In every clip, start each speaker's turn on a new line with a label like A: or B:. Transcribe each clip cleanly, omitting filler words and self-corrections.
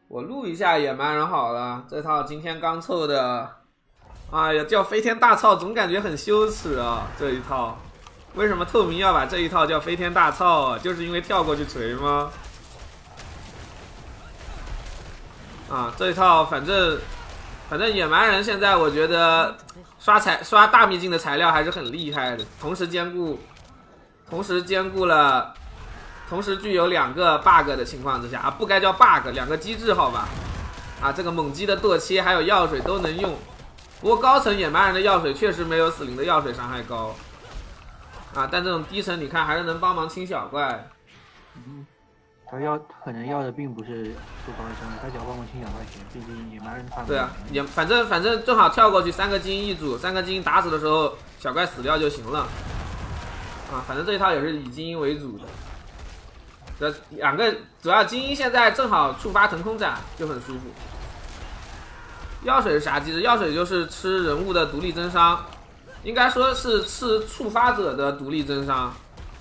A: 我录一下野蛮人好了，这套今天刚凑的。哎呀，叫飞天大操总感觉很羞耻啊！这一套，为什么透明要把这一套叫飞天大操啊？就是因为跳过去锤吗？啊，这一套反正野蛮人现在我觉得刷大秘境的材料还是很厉害的，同时具有2个 bug 的情况之下啊，不该叫 bug， 2个机制好吧？啊，这个猛击的剁切还有药水都能用。不过高层野蛮人的药水确实没有死灵的药水伤害高，啊，但这种低层你看还是能帮忙清小怪。
B: 他可能要的并不是做高升，他只要帮忙清小怪行，毕竟野蛮人他。
A: 对啊，反正正好跳过去3个精英一组，3个精英打死的时候小怪死掉就行了。啊，反正这一套也是以精英为主的。这2个主要精英现在正好触发腾空斩就很舒服。药水是啥机制？药水就是吃人物的独立增伤，应该说是吃触发者的独立增伤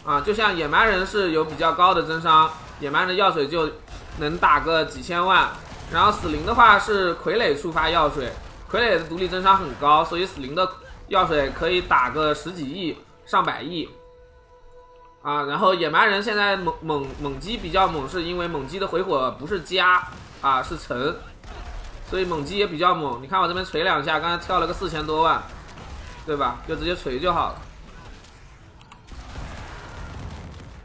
A: 啊。就像野蛮人是有比较高的增伤，野蛮人的药水就能打个几千万。然后死灵的话是傀儡触发药水，傀儡的独立增伤很高，所以死灵的药水可以打个10几亿、上百亿啊。然后野蛮人现在猛击比较猛，是因为猛击的回火不是加啊，是乘。所以猛击也比较猛，你看我这边锤2下，刚才跳了个4000多万，对吧？就直接锤就好了。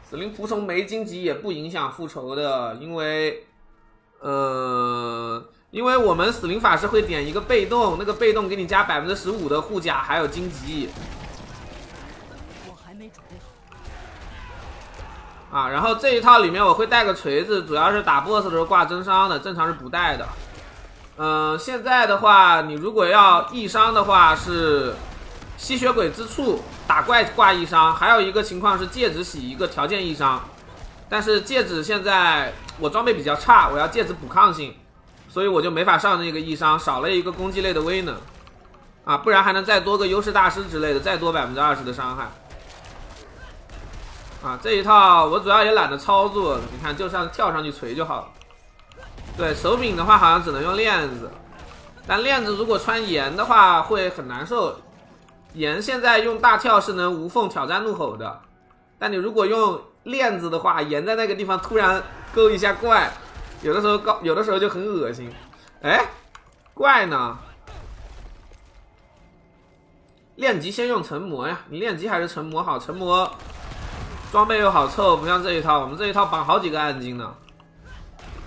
A: 死灵仆从没荆棘也不影响复仇的，因为我们死灵法师会点一个被动，那个被动给你加15%的护甲还有荆棘。
C: 我还没准备好。
A: 啊，然后这一套里面我会带个锤子，主要是打 BOSS 的时候挂增伤的，正常是不带的。现在的话，你如果要易伤的话是吸血鬼之处打怪挂易伤，还有一个情况是戒指洗一个条件易伤，但是戒指现在我装备比较差，我要戒指补抗性，所以我就没法上那个易伤，少了一个攻击类的威能啊，不然还能再多个优势大师之类的，再多20%的伤害啊。这一套我主要也懒得操作，你看就像跳上去锤就好了。对，手柄的话好像只能用链子，但链子如果穿岩的话会很难受。岩现在用大跳是能无缝挑战怒吼的，但你如果用链子的话，岩在那个地方突然勾一下怪，有的时候就很恶心。哎，怪呢？练级先用成魔呀，你练级还是成魔好，成魔装备又好凑，不像这一套，我们这一套绑好几个暗金呢。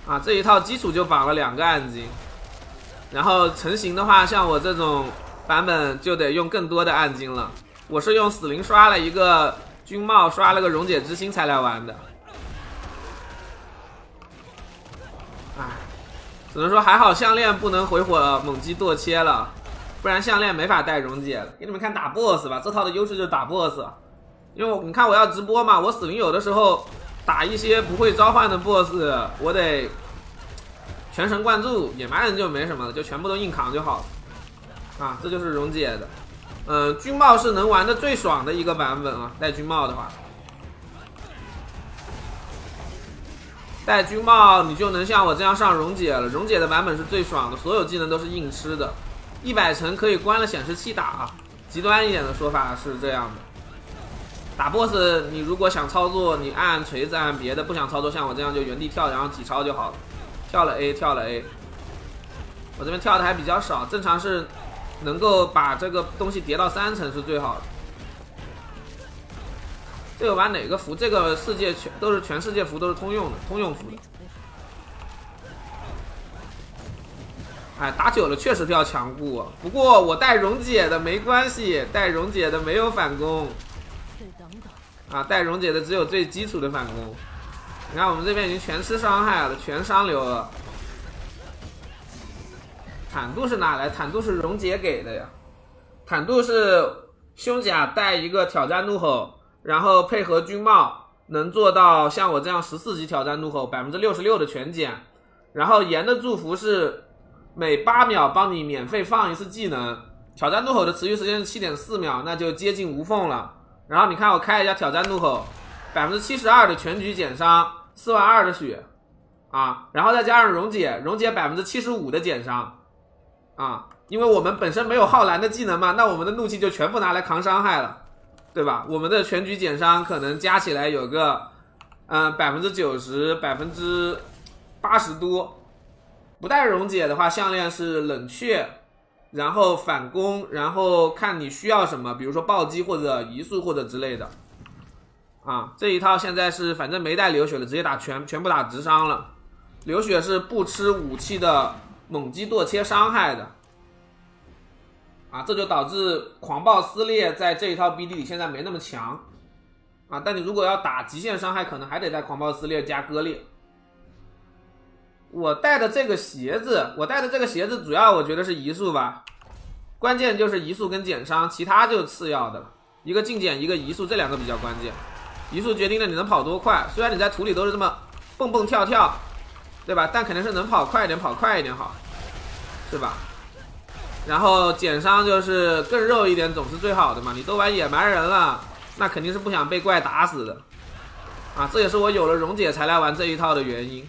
A: 啊，这一套基础就绑了2个暗金，然后成型的话，像我这种版本就得用更多的暗金了。我是用死灵刷了一个军帽，刷了个溶解之心才来玩的。哎，只能说还好项链不能回火猛击剁切了，不然项链没法带溶解了。给你们看打 BOSS 吧，这套的优势就是打 BOSS， 因为你看我要直播嘛，我死灵有的时候打一些不会召唤的 BOSS， 我得全神贯注，野蛮人就没什么了，就全部都硬扛就好了。啊，这就是溶解的。军帽是能玩的最爽的一个版本啊，带军帽的话，带军帽你就能像我这样上溶解了。溶解的版本是最爽的，所有技能都是硬吃的，100层可以关了显示器打啊。极端一点的说法是这样的。打 BOSS 你如果想操作，你按锤子按别的，不想操作像我这样就原地跳，然后体超就好了。跳了 A， 我这边跳的还比较少，正常是能够把这个东西叠到3层是最好的。这个玩哪个服？这个世界全世界服都是通用服的。哎，打久了确实要强固，不过我带溶解的没关系，带溶解的没有反攻。啊，带溶解的只有最基础的反攻。你看我们这边已经全吃伤害了，全伤流了。坦度是哪来？坦度是溶解给的呀。坦度是胸甲带一个挑战怒吼，然后配合军帽，能做到像我这样14级挑战怒吼66%的全减。然后炎的祝福是每8秒帮你免费放一次技能，挑战怒吼的持续时间是7.4秒，那就接近无缝了。然后你看我开一下挑战怒吼，72%的全局减伤，42000的血，啊，然后再加上溶解75%的减伤啊，因为我们本身没有浩然的技能嘛，那我们的怒气就全部拿来扛伤害了，对吧？我们的全局减伤可能加起来有个90%、80%多。不带溶解的话，项链是冷却，然后反攻，然后看你需要什么，比如说暴击或者移速或者之类的。啊，这一套现在是反正没带流血了，直接打全部打直伤了。流血是不吃武器的猛击剁切伤害的。啊，这就导致狂暴撕裂在这一套 BD 里现在没那么强。啊，但你如果要打极限伤害，可能还得带狂暴撕裂加割裂。我带的这个鞋子主要我觉得是移速吧，关键就是移速跟减伤，其他就次要的了。一个近减，一个移速，这两个比较关键。移速决定了你能跑多快，虽然你在土里都是这么蹦蹦跳跳，对吧？但肯定是能跑快一点好，是吧？然后减伤就是更肉一点总是最好的嘛，你都玩野蛮人了，那肯定是不想被怪打死的。啊，这也是我有了溶解才来玩这一套的原因。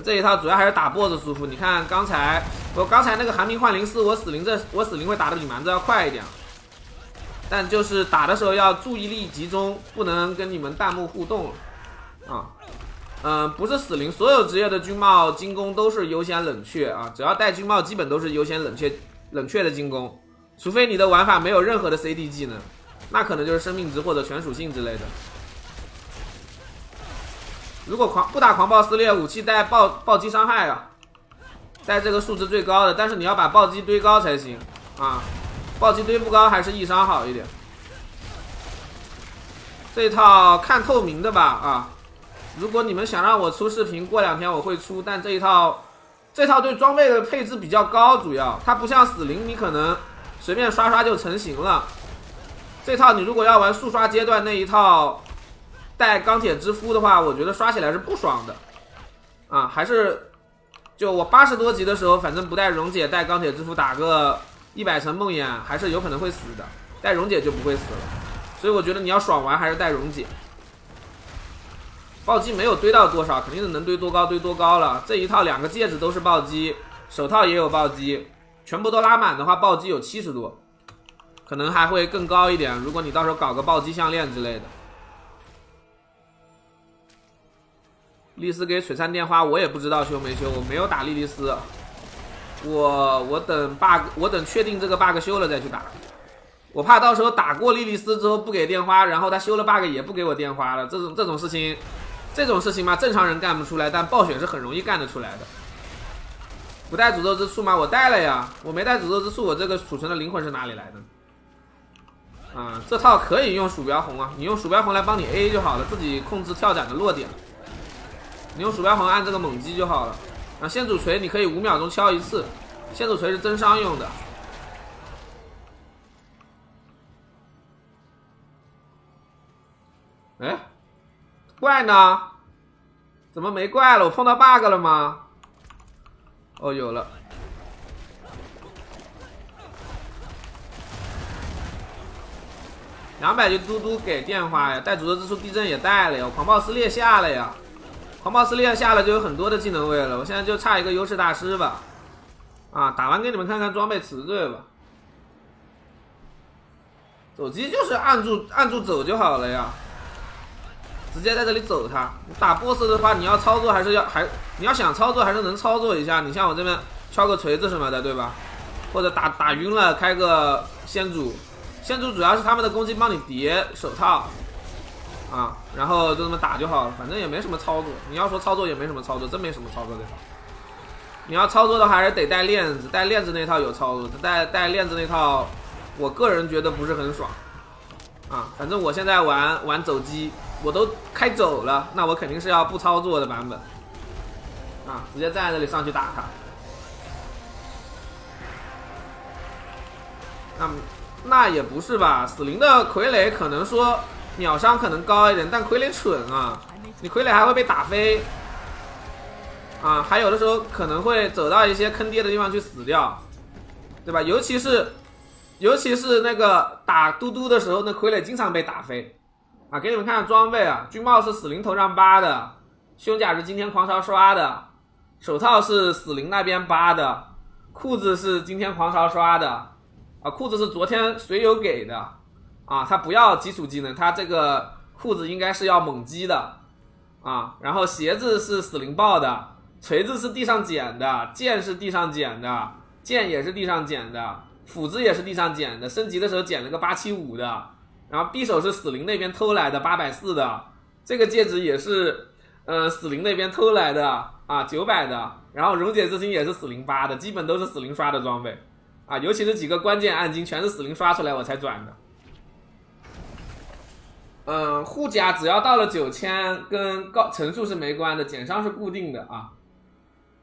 A: 这一套主要还是打 BOSS 舒服。你看刚才那个寒冰幻灵4，我死灵会打得比蛮子要快一点，但就是打的时候要注意力集中，不能跟你们弹幕互动啊。不是死灵，所有职业的军帽金弓都是优先冷却啊，只要带军帽基本都是优先冷却的金弓，除非你的玩法没有任何的 CD 技能，那可能就是生命值或者全属性之类的。如果不打狂暴撕裂，武器带暴击伤害啊，带这个数值最高的，但是你要把暴击堆高才行啊，暴击堆不高还是易伤好一点。这一套看透明的吧啊，如果你们想让我出视频，过2天我会出，但这一套对装备的配置比较高，主要它不像死灵，你可能随便刷就成型了。这套你如果要玩速刷阶段那一套带钢铁之夫的话，我觉得刷起来是不爽的啊，还是就我80多级的时候，反正不带溶解带钢铁之夫打个100层梦魇还是有可能会死的，带溶解就不会死了。所以我觉得你要爽玩还是带溶解。暴击没有堆到多少，肯定是能堆多高堆多高了。这一套2个戒指都是暴击，手套也有暴击，全部都拉满的话，暴击有70多，可能还会更高一点，如果你到时候搞个暴击项链之类的。丽丝给璀璨电花，我也不知道修没修，我没有打莉莉丝，我等确定这个 bug 修了再去打，我怕到时候打过莉莉丝之后不给电花，然后他修了 bug 也不给我电花了，这种事情嘛，正常人干不出来，但暴雪是很容易干得出来的。不带诅咒之术吗？我带了呀，我没带诅咒之术，我这个储存的灵魂是哪里来的？啊，这套可以用鼠标红啊，你用鼠标红来帮你 A 就好了，自己控制跳斩的落点。你用鼠标红按这个猛击就好了。啊，先祖锤你可以5秒钟敲一次，先祖锤是增伤用的。哎，怪呢？怎么没怪了？我碰到 bug 了吗？哦，有了。200就嘟嘟给电花呀，带诅咒之术地震也带了呀，狂暴撕裂下了呀。狂暴撕裂下了就有很多的技能位了，我现在就差一个优势大师吧。啊，打完给你们看看装备词缀吧。走击就是按住走就好了呀，直接在这里走它。打 BOSS 的话，你要操作你要想操作还是能操作一下。你像我这边敲个锤子什么的，对吧？或者打晕了开个先祖主要是他们的攻击帮你叠手套。啊，然后就这么打就好了，反正也没什么操作。你要说操作也没什么操作，真没什么操作这套。你要操作的话还是得带链子，带链子那套有操作，带链子那套，我个人觉得不是很爽。啊，反正我现在玩走击，我都开走了，那我肯定是要不操作的版本。啊，直接站在这里上去打他。那也不是吧，死灵的傀儡可能说秒伤可能高一点，但傀儡蠢啊，你傀儡还会被打飞啊，还有的时候可能会走到一些坑爹的地方去死掉，对吧？尤其是那个打嘟嘟的时候，那傀儡经常被打飞啊。给你们看装备啊，军帽是死灵头上8的，胸甲是今天狂潮刷的，手套是死灵那边扒的，裤子是今天狂潮刷的，啊，裤子是昨天随友给的，啊，他不要基础技能，他这个裤子应该是要猛击的，啊，然后鞋子是死灵爆的，锤子是地上捡的，剑是地上捡的，剑也是地上捡的，斧子也是地上捡的，升级的时候捡了个875的，然后匕首是死灵那边偷来的840的，这个戒指也是死灵那边偷来的啊900的，然后溶解之心也是死灵8的，基本都是死灵刷的装备啊，尤其是几个关键暗金全是死灵刷出来我才转的。护甲只要到了9000跟层数是没关的，减伤是固定的啊。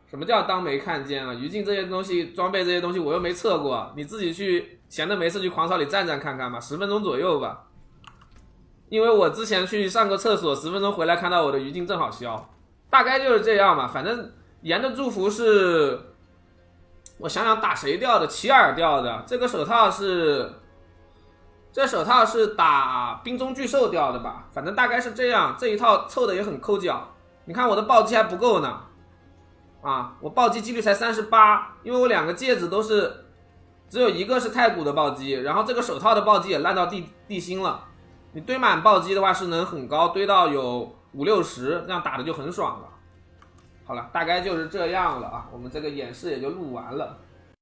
A: 什么叫当没看见啊？余烬这些东西装备这些东西我又没测过，你自己去闲的没事去狂潮里站站看看吧，10分钟左右吧。因为我之前去上个厕所，10分钟回来看到我的余烬正好消，大概就是这样吧。反正炎的祝福是，我想想打谁掉的，齐尔掉的。这手套是打冰中巨兽掉的吧？反正大概是这样。这一套凑的也很抠脚，你看我的暴击还不够呢。啊，我暴击几率才38，因为我2个戒指都是只有一个是太古的暴击，然后这个手套的暴击也烂到地心了。你堆满暴击的话是能很高，堆到有50-60，这样打的就很爽了。好了，大概就是这样了啊，我们这个演示也就录完了。